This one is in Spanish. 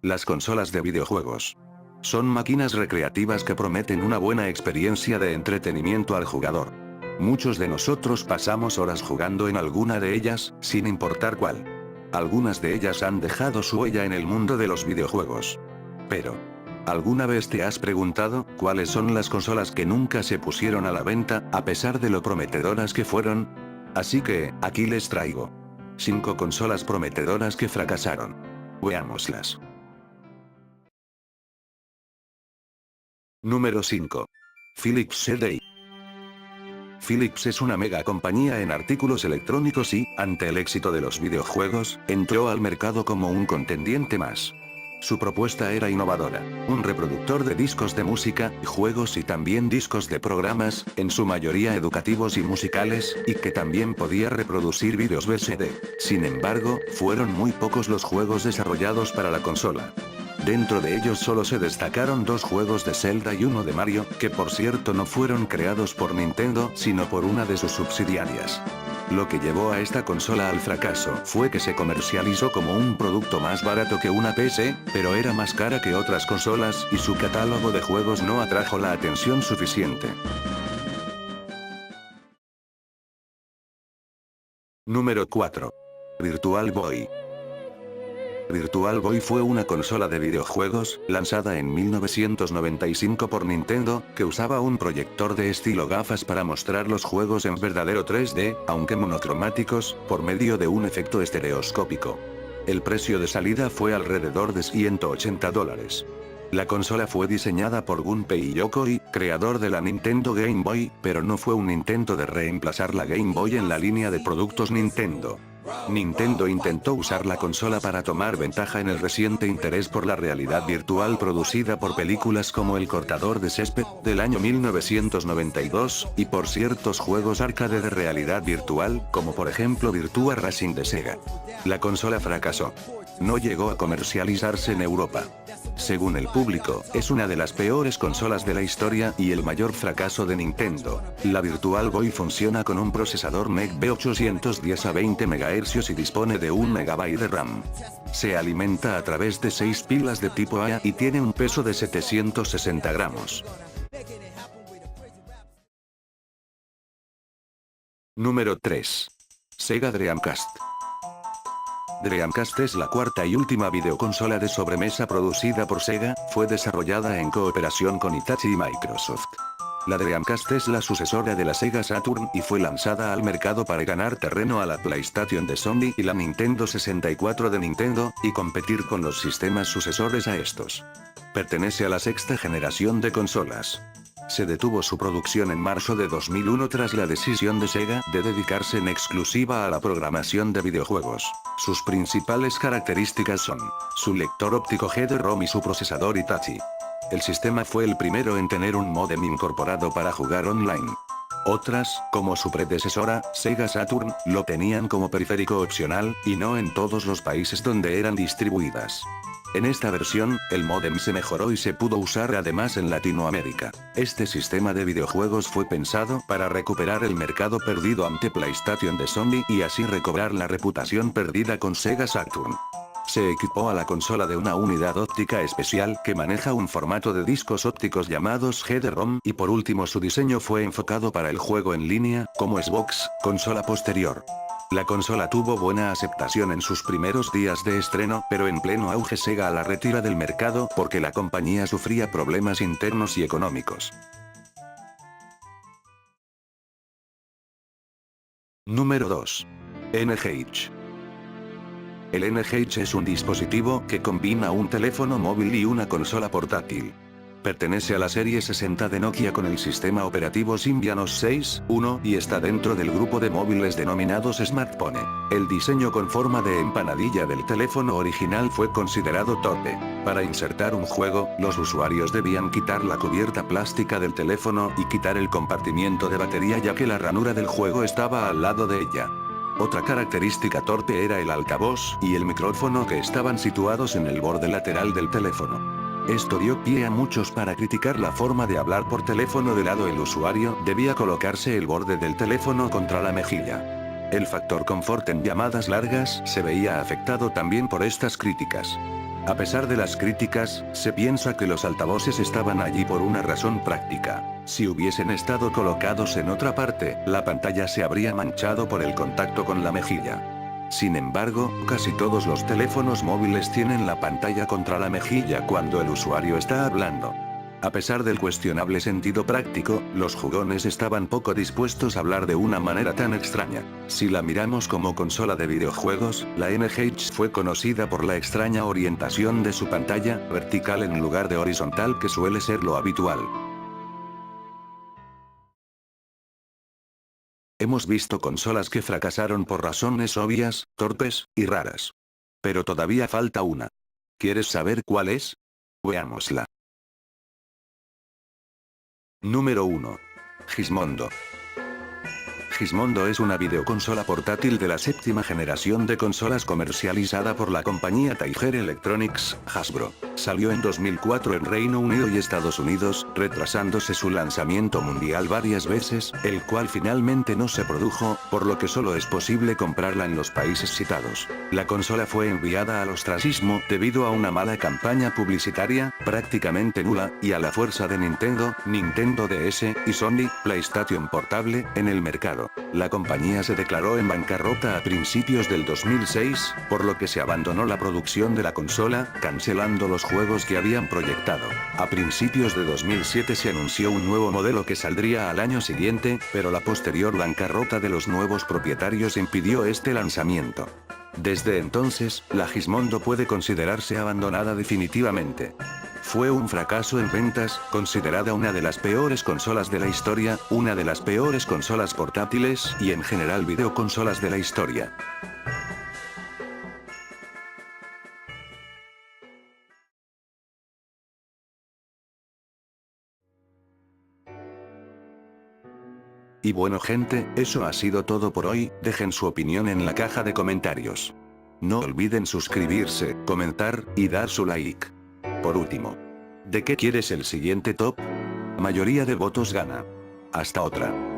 Las consolas de videojuegos son máquinas recreativas que prometen una buena experiencia de entretenimiento al jugador. Muchos de nosotros pasamos horas jugando en alguna de ellas, sin importar cuál. Algunas de ellas han dejado su huella en el mundo de los videojuegos. Pero, ¿alguna vez te has preguntado cuáles son las consolas que nunca se pusieron a la venta, a pesar de lo prometedoras que fueron? Así que, aquí les traigo 5 consolas prometedoras que fracasaron. Veámoslas. Número 5. Philips CD. Philips es una mega compañía en artículos electrónicos y, ante el éxito de los videojuegos, entró al mercado como un contendiente más. Su propuesta era innovadora, un reproductor de discos de música, juegos y también discos de programas, en su mayoría educativos y musicales, y que también podía reproducir vídeos VCD. Sin embargo, fueron muy pocos los juegos desarrollados para la consola. Dentro de ellos solo se destacaron 2 juegos de Zelda y uno de Mario, que por cierto no fueron creados por Nintendo, sino por una de sus subsidiarias. Lo que llevó a esta consola al fracaso fue que se comercializó como un producto más barato que una PC, pero era más cara que otras consolas y su catálogo de juegos no atrajo la atención suficiente. Número 4. Virtual Boy. Virtual Boy fue una consola de videojuegos, lanzada en 1995 por Nintendo, que usaba un proyector de estilo gafas para mostrar los juegos en verdadero 3D, aunque monocromáticos, por medio de un efecto estereoscópico. El precio de salida fue alrededor de $180. La consola fue diseñada por Gunpei Yokoi, creador de la Nintendo Game Boy, pero no fue un intento de reemplazar la Game Boy en la línea de productos Nintendo. Nintendo intentó usar la consola para tomar ventaja en el reciente interés por la realidad virtual producida por películas como El cortador de césped, del año 1992, y por ciertos juegos arcade de realidad virtual, como por ejemplo Virtua Racing de Sega. La consola fracasó. No llegó a comercializarse en Europa. Según el público, es una de las peores consolas de la historia y el mayor fracaso de Nintendo. La Virtual Boy funciona con un procesador NEC B810 a 20 MHz y dispone de 1 MB de RAM. Se alimenta a través de 6 pilas de tipo A y tiene un peso de 760 gramos. Número 3. Sega Dreamcast. Dreamcast es la cuarta y última videoconsola de sobremesa producida por Sega, fue desarrollada en cooperación con Hitachi y Microsoft. La Dreamcast es la sucesora de la Sega Saturn y fue lanzada al mercado para ganar terreno a la PlayStation de Sony y la Nintendo 64 de Nintendo, y competir con los sistemas sucesores a estos. Pertenece a la sexta generación de consolas. Se detuvo su producción en marzo de 2001 tras la decisión de Sega de dedicarse en exclusiva a la programación de videojuegos. Sus principales características son su lector óptico CD-ROM y su procesador Hitachi. El sistema fue el primero en tener un módem incorporado para jugar online. Otras, como su predecesora, Sega Saturn, lo tenían como periférico opcional, y no en todos los países donde eran distribuidas. En esta versión, el módem se mejoró y se pudo usar además en Latinoamérica. Este sistema de videojuegos fue pensado para recuperar el mercado perdido ante PlayStation de Sony y así recobrar la reputación perdida con Sega Saturn. Se equipó a la consola de una unidad óptica especial que maneja un formato de discos ópticos llamados CD-ROM, y por último su diseño fue enfocado para el juego en línea, como Xbox, consola posterior. La consola tuvo buena aceptación en sus primeros días de estreno, pero en pleno auge Sega la retira del mercado porque la compañía sufría problemas internos y económicos. Número 2. NGH. El NGH es un dispositivo que combina un teléfono móvil y una consola portátil. Pertenece a la serie 60 de Nokia con el sistema operativo Symbian OS 6.1 y está dentro del grupo de móviles denominados smartphone. El diseño con forma de empanadilla del teléfono original fue considerado torpe. Para insertar un juego, los usuarios debían quitar la cubierta plástica del teléfono y quitar el compartimiento de batería, ya que la ranura del juego estaba al lado de ella. Otra característica torpe era el altavoz y el micrófono, que estaban situados en el borde lateral del teléfono. Esto dio pie a muchos para criticar la forma de hablar por teléfono de lado. El usuario debía colocarse el borde del teléfono contra la mejilla. El factor confort en llamadas largas se veía afectado también por estas críticas. A pesar de las críticas, se piensa que los altavoces estaban allí por una razón práctica. Si hubiesen estado colocados en otra parte, la pantalla se habría manchado por el contacto con la mejilla. Sin embargo, casi todos los teléfonos móviles tienen la pantalla contra la mejilla cuando el usuario está hablando. A pesar del cuestionable sentido práctico, los jugones estaban poco dispuestos a hablar de una manera tan extraña. Si la miramos como consola de videojuegos, la NGH fue conocida por la extraña orientación de su pantalla, vertical en lugar de horizontal que suele ser lo habitual. Hemos visto consolas que fracasaron por razones obvias, torpes, y raras. Pero todavía falta una. ¿Quieres saber cuál es? Veámosla. Número 1. Gizmondo. Gizmondo es una videoconsola portátil de la séptima generación de consolas comercializada por la compañía Tiger Electronics, Hasbro. Salió en 2004 en Reino Unido y Estados Unidos, retrasándose su lanzamiento mundial varias veces, el cual finalmente no se produjo, por lo que solo es posible comprarla en los países citados. La consola fue enviada al ostracismo debido a una mala campaña publicitaria, prácticamente nula, y a la fuerza de Nintendo, Nintendo DS, y Sony, PlayStation Portable, en el mercado. La compañía se declaró en bancarrota a principios del 2006, por lo que se abandonó la producción de la consola, cancelando los juegos que habían proyectado. A principios de 2007 se anunció un nuevo modelo que saldría al año siguiente, pero la posterior bancarrota de los nuevos propietarios impidió este lanzamiento. Desde entonces, la Gizmondo puede considerarse abandonada definitivamente. Fue un fracaso en ventas, considerada una de las peores consolas de la historia, una de las peores consolas portátiles y en general videoconsolas de la historia. Y bueno gente, eso ha sido todo por hoy, dejen su opinión en la caja de comentarios. No olviden suscribirse, comentar, y dar su like. Por último, ¿de qué quieres el siguiente top? Mayoría de votos gana. Hasta otra.